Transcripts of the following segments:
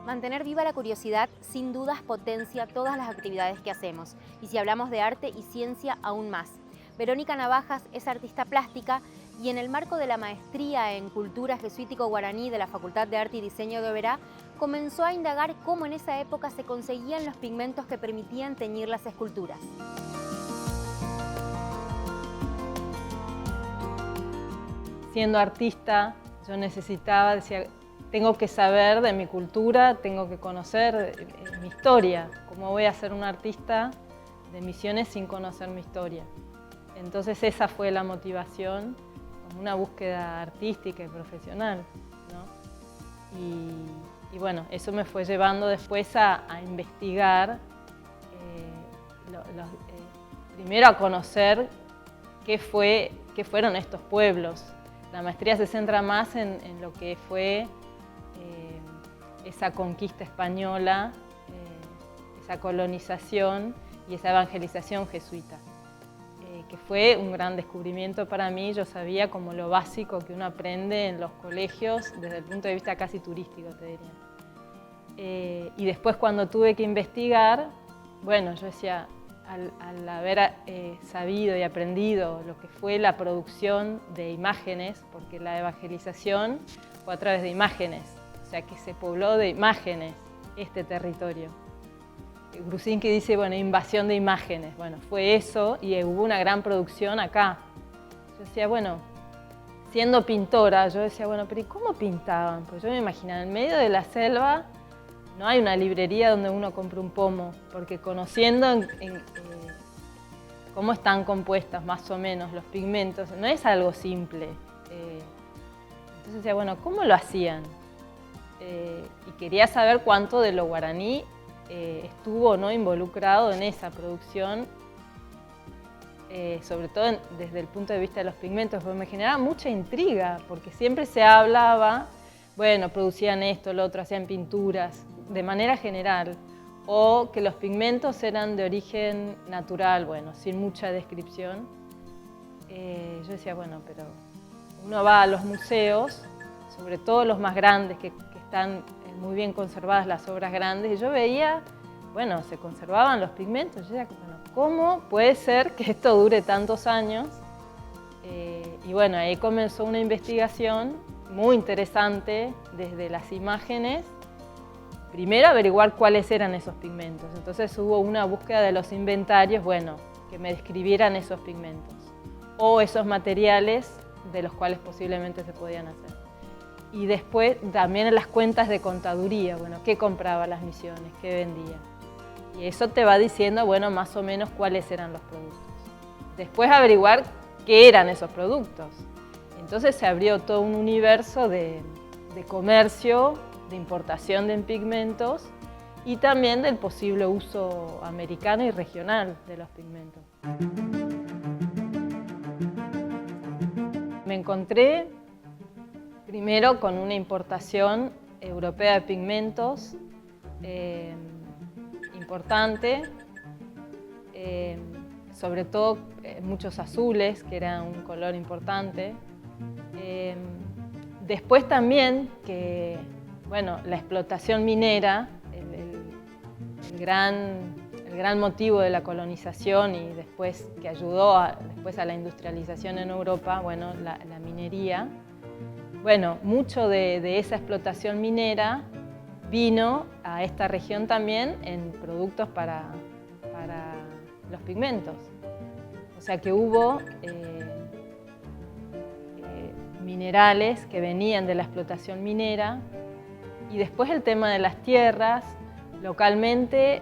Mantener viva la curiosidad sin dudas potencia todas las actividades que hacemos, y si hablamos de arte y ciencia aún más. Verónica Navajas es artista plástica y en el marco de la maestría en Cultura Jesuítico-Guaraní de la Facultad de Arte y Diseño de Oberá, comenzó a indagar cómo en esa época se conseguían los pigmentos que permitían teñir las esculturas. Siendo artista, yo necesitaba, decía, tengo que saber de mi cultura, tengo que conocer mi historia. ¿Cómo voy a ser un artista de Misiones sin conocer mi historia? Entonces esa fue la motivación, una búsqueda artística y profesional, ¿no? Y bueno, eso me fue llevando después a investigar, primero a conocer qué fueron estos pueblos. La maestría se centra más en lo que fue esa conquista española, esa colonización y esa evangelización jesuita, que fue un gran descubrimiento para mí. Yo sabía como lo básico que uno aprende en los colegios desde el punto de vista casi turístico, te diría. Y después cuando tuve que investigar, bueno, yo decía, al haber sabido y aprendido lo que fue la producción de imágenes, porque la evangelización fue a través de imágenes, o sea que se pobló de imágenes este territorio. Grusinski dice, bueno, invasión de imágenes, bueno, fue eso y hubo una gran producción acá. Yo decía, bueno, siendo pintora, yo decía, bueno, pero ¿y cómo pintaban? Pues yo me imaginaba, en medio de la selva no hay una librería donde uno compre un pomo, porque conociendo cómo están compuestas más o menos los pigmentos, no es algo simple. Entonces decía, bueno, ¿cómo lo hacían? Y quería saber cuánto de lo guaraní estuvo o no involucrado en esa producción, sobre todo desde el punto de vista de los pigmentos, porque me generaba mucha intriga, porque siempre se hablaba, bueno, producían esto, lo otro, hacían pinturas, de manera general, o que los pigmentos eran de origen natural, bueno, sin mucha descripción. Yo decía, bueno, pero uno va a los museos, sobre todo los más grandes, que están muy bien conservadas las obras grandes, y yo veía, bueno, se conservaban los pigmentos. Yo decía, bueno, ¿cómo puede ser que esto dure tantos años? Y bueno, ahí comenzó una investigación muy interesante desde las imágenes. Primero averiguar cuáles eran esos pigmentos. Entonces hubo una búsqueda de los inventarios, bueno, que me describieran esos pigmentos o esos materiales de los cuales posiblemente se podían hacer. Y después también en las cuentas de contaduría, bueno, qué compraba las misiones, qué vendía. Y eso te va diciendo, bueno, más o menos cuáles eran los productos. Después averiguar qué eran esos productos. Entonces se abrió todo un universo de comercio, de importación de pigmentos y también del posible uso americano y regional de los pigmentos. Me encontré primero con una importación europea de pigmentos importante, sobre todo muchos azules, que era un color importante. Después también que, bueno, la explotación minera, el gran motivo de la colonización y después que ayudó después a la industrialización en Europa, bueno, la minería. Bueno, mucho de esa explotación minera vino a esta región también en productos para los pigmentos. O sea que hubo minerales que venían de la explotación minera. Y después el tema de las tierras, localmente,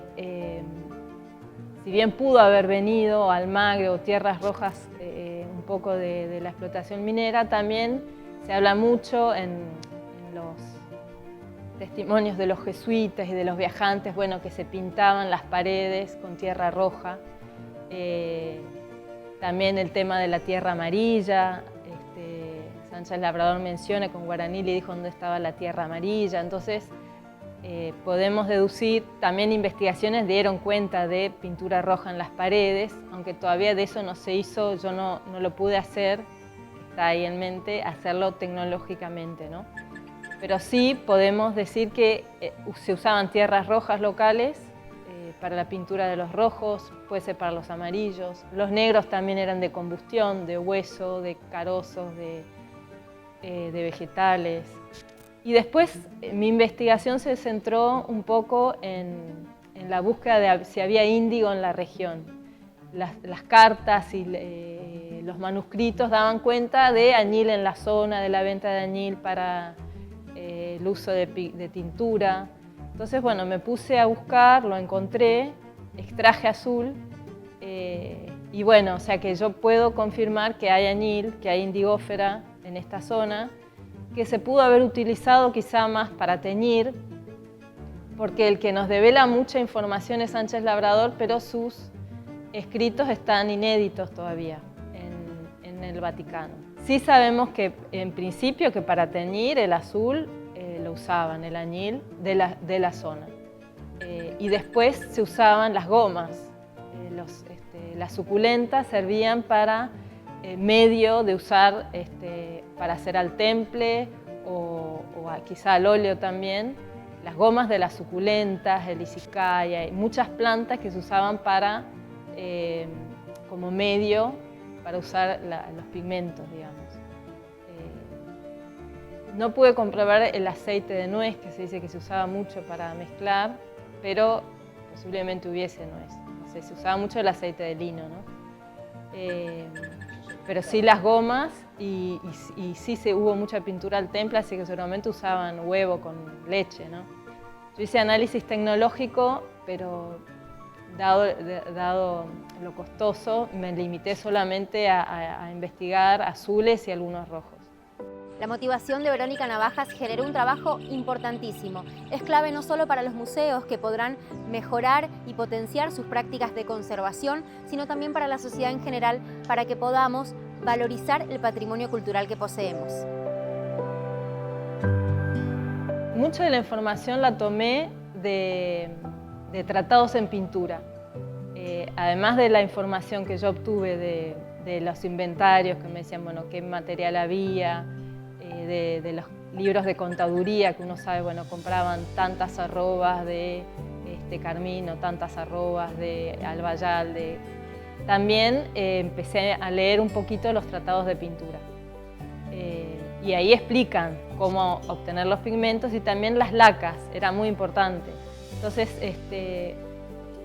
si bien pudo haber venido Almagro o Tierras Rojas un poco de la explotación minera, también se habla mucho en los testimonios de los jesuitas y de los viajantes, bueno, que se pintaban las paredes con tierra roja. También el tema de la tierra amarilla. Sánchez Labrador menciona con guaraní, le dijo dónde estaba la tierra amarilla. Entonces, podemos deducir, también investigaciones dieron cuenta de pintura roja en las paredes, aunque todavía de eso no se hizo, yo no lo pude hacer, está ahí en mente, hacerlo tecnológicamente, ¿no? Pero sí podemos decir que se usaban tierras rojas locales para la pintura de los rojos, puede ser para los amarillos. Los negros también eran de combustión, de hueso, de carozos, de vegetales. Y después mi investigación se centró un poco en la búsqueda de si había índigo en la región. Las cartas y los manuscritos daban cuenta de añil en la zona, de la venta de añil para el uso de tintura. Entonces, bueno, me puse a buscar, lo encontré, extraje azul y bueno, o sea que yo puedo confirmar que hay añil, que hay indigófera en esta zona, que se pudo haber utilizado quizá más para teñir, porque el que nos devela mucha información es Sánchez Labrador, pero sus escritos están inéditos todavía en el Vaticano. Sí sabemos que en principio que para teñir el azul lo usaban, el añil de la zona. Y después se usaban las gomas, las suculentas servían para medio de usar para hacer al temple o quizá al óleo también, las gomas de las suculentas, el isicaya y muchas plantas que se usaban para, como medio para usar los pigmentos, digamos. No pude comprobar el aceite de nuez, que se dice que se usaba mucho para mezclar, pero posiblemente hubiese nuez. No sé, se usaba mucho el aceite de lino, ¿no? Pero sí las gomas y sí hubo mucha pintura al temple, así que seguramente usaban huevo con leche, ¿no? Yo hice análisis tecnológico, pero dado lo costoso, me limité solamente a investigar azules y algunos rojos. La motivación de Verónica Navajas generó un trabajo importantísimo. Es clave no solo para los museos, que podrán mejorar y potenciar sus prácticas de conservación, sino también para la sociedad en general, para que podamos valorizar el patrimonio cultural que poseemos. Mucha de la información la tomé de tratados en pintura. Además de la información que yo obtuve de los inventarios, que me decían, bueno, qué material había, de los libros de contaduría, que uno sabe, bueno, compraban tantas arrobas de carmín o tantas arrobas de albayal. También empecé a leer un poquito los tratados de pintura. Y ahí explican cómo obtener los pigmentos y también las lacas, era muy importante. Entonces,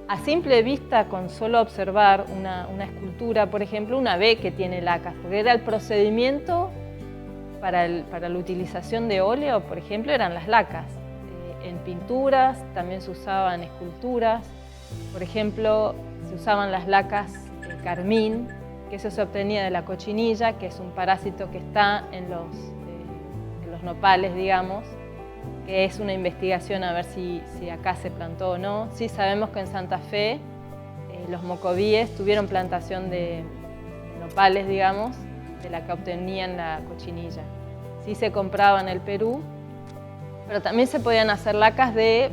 a simple vista, con solo observar una escultura, por ejemplo, una ve que tiene lacas, porque era el procedimiento para la utilización de óleo, por ejemplo, eran las lacas. En pinturas también se usaban esculturas, por ejemplo, se usaban las lacas carmín, que eso se obtenía de la cochinilla, que es un parásito que está en los nopales, digamos, que es una investigación a ver si acá se plantó o no. Sí sabemos que en Santa Fe los mocovíes tuvieron plantación de nopales, digamos, de la que obtenían la cochinilla. Sí se compraba en el Perú, pero también se podían hacer lacas de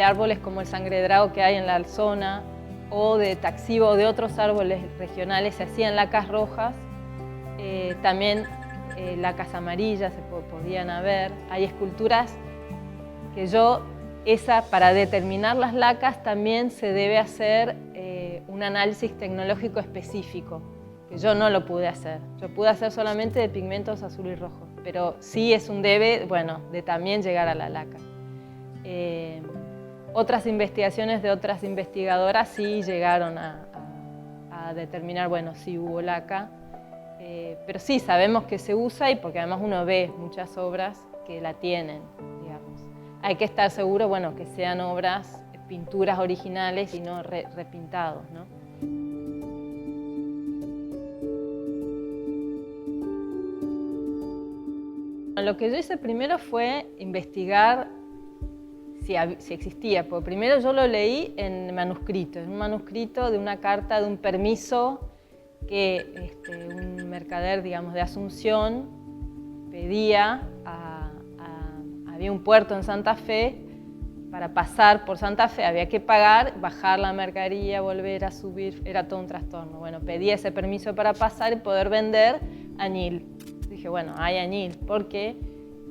árboles como el sangredrago que hay en la zona, o de taxibo o de otros árboles regionales, se hacían lacas rojas, también lacas amarillas se podían haber. Hay esculturas que para determinar las lacas también se debe hacer un análisis tecnológico específico, que yo no lo pude hacer. Yo pude hacer solamente de pigmentos azul y rojo, pero sí es un debe, bueno, de también llegar a la laca. Otras investigaciones de otras investigadoras sí llegaron a determinar, bueno, si hubo laca, pero sí sabemos que se usa y porque además uno ve muchas obras que la tienen, digamos. Hay que estar seguro, bueno, que sean obras, pinturas originales y no repintados, ¿no? Lo que yo hice primero fue investigar si existía, porque primero yo lo leí en manuscrito, en un manuscrito de una carta de un permiso que un mercader, digamos, de Asunción pedía había un puerto en Santa Fe para pasar por Santa Fe había que pagar, bajar la mercadería, volver a subir, era todo un trastorno. Bueno, pedí ese permiso para pasar y poder vender añil. Dije, bueno, hay añil, porque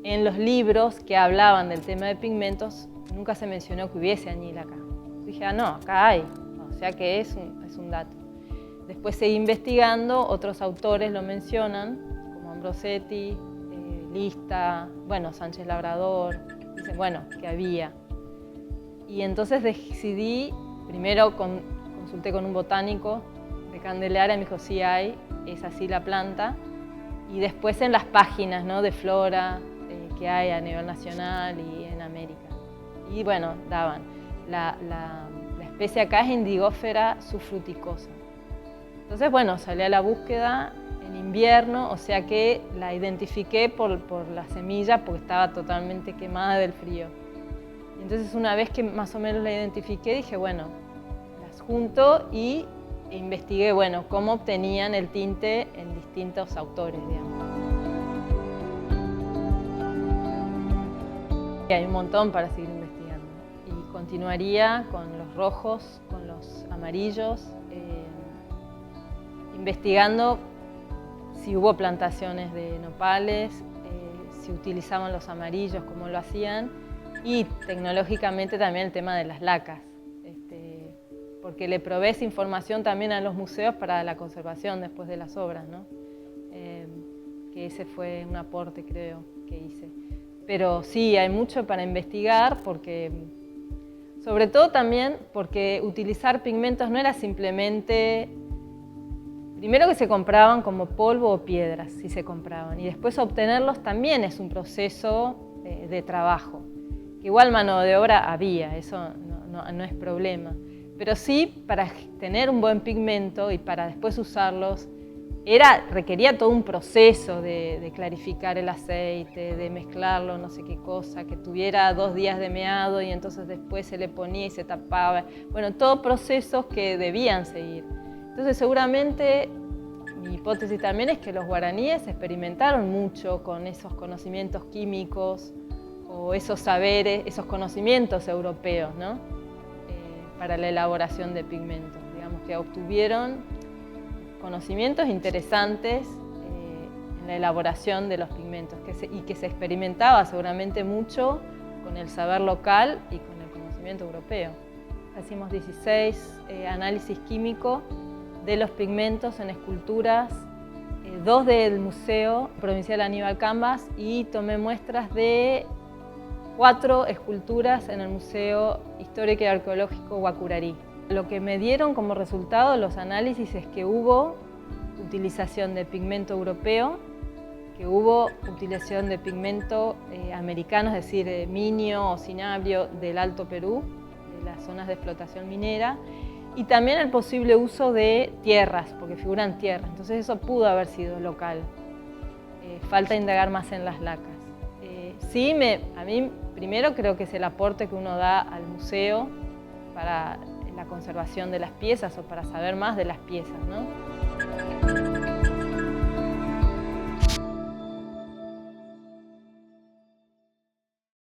en los libros que hablaban del tema de pigmentos nunca se mencionó que hubiese añil acá. Dije, no, acá hay, o sea que es un dato. Después seguí investigando, otros autores lo mencionan, como Ambrosetti, Lista, bueno, Sánchez Labrador, dicen, bueno, que había. Y entonces decidí, primero consulté con un botánico de Candelaria, me dijo, sí hay, es así la planta. Y después en las páginas, ¿no?, de flora que hay a nivel nacional y en América. Y bueno, daban, la especie acá es Indigofera subfruticosa. Entonces, bueno, salí a la búsqueda en invierno, o sea que la identifiqué por la semilla porque estaba totalmente quemada del frío. Entonces, una vez que más o menos la identifiqué, dije, bueno, las junto y investigué, bueno, cómo obtenían el tinte en distintos autores, digamos. Y hay un montón para seguir investigando. Y continuaría con los rojos, con los amarillos, investigando si hubo plantaciones de nopales, si utilizaban los amarillos, cómo lo hacían, y tecnológicamente también el tema de las lacas, porque le probé esa información también a los museos para la conservación después de las obras, ¿no? Que ese fue un aporte, creo, que hice. Pero sí, hay mucho para investigar, porque, sobre todo también porque utilizar pigmentos no era simplemente, primero que se compraban como polvo o piedras, si se compraban, y después obtenerlos también es un proceso de trabajo. Igual mano de obra había, eso no es problema. Pero sí, para tener un buen pigmento y para después usarlos, requería todo un proceso de clarificar el aceite, de mezclarlo, no sé qué cosa, que tuviera 2 días de meado y entonces después se le ponía y se tapaba. Bueno, todos procesos que debían seguir. Entonces seguramente mi hipótesis también es que los guaraníes experimentaron mucho con esos conocimientos químicos o esos saberes, esos conocimientos europeos, ¿no? Para la elaboración de pigmentos. Digamos que obtuvieron conocimientos interesantes en la elaboración de los pigmentos y que se experimentaba seguramente mucho con el saber local y con el conocimiento europeo. Hicimos 16 análisis químicos de los pigmentos en esculturas, 2 del Museo Provincial Aníbal Cambas, y tomé muestras de 4 esculturas en el Museo Histórico y Arqueológico Huacurarí. Lo que me dieron como resultado los análisis es que hubo utilización de pigmento europeo, que hubo utilización de pigmento americano, es decir, minio o cinabrio del Alto Perú, de las zonas de explotación minera, y también el posible uso de tierras, porque figuran tierras, entonces eso pudo haber sido local. Falta indagar más en las lacas. Sí, a mí primero creo que es el aporte que uno da al museo para la conservación de las piezas o para saber más de las piezas, ¿no?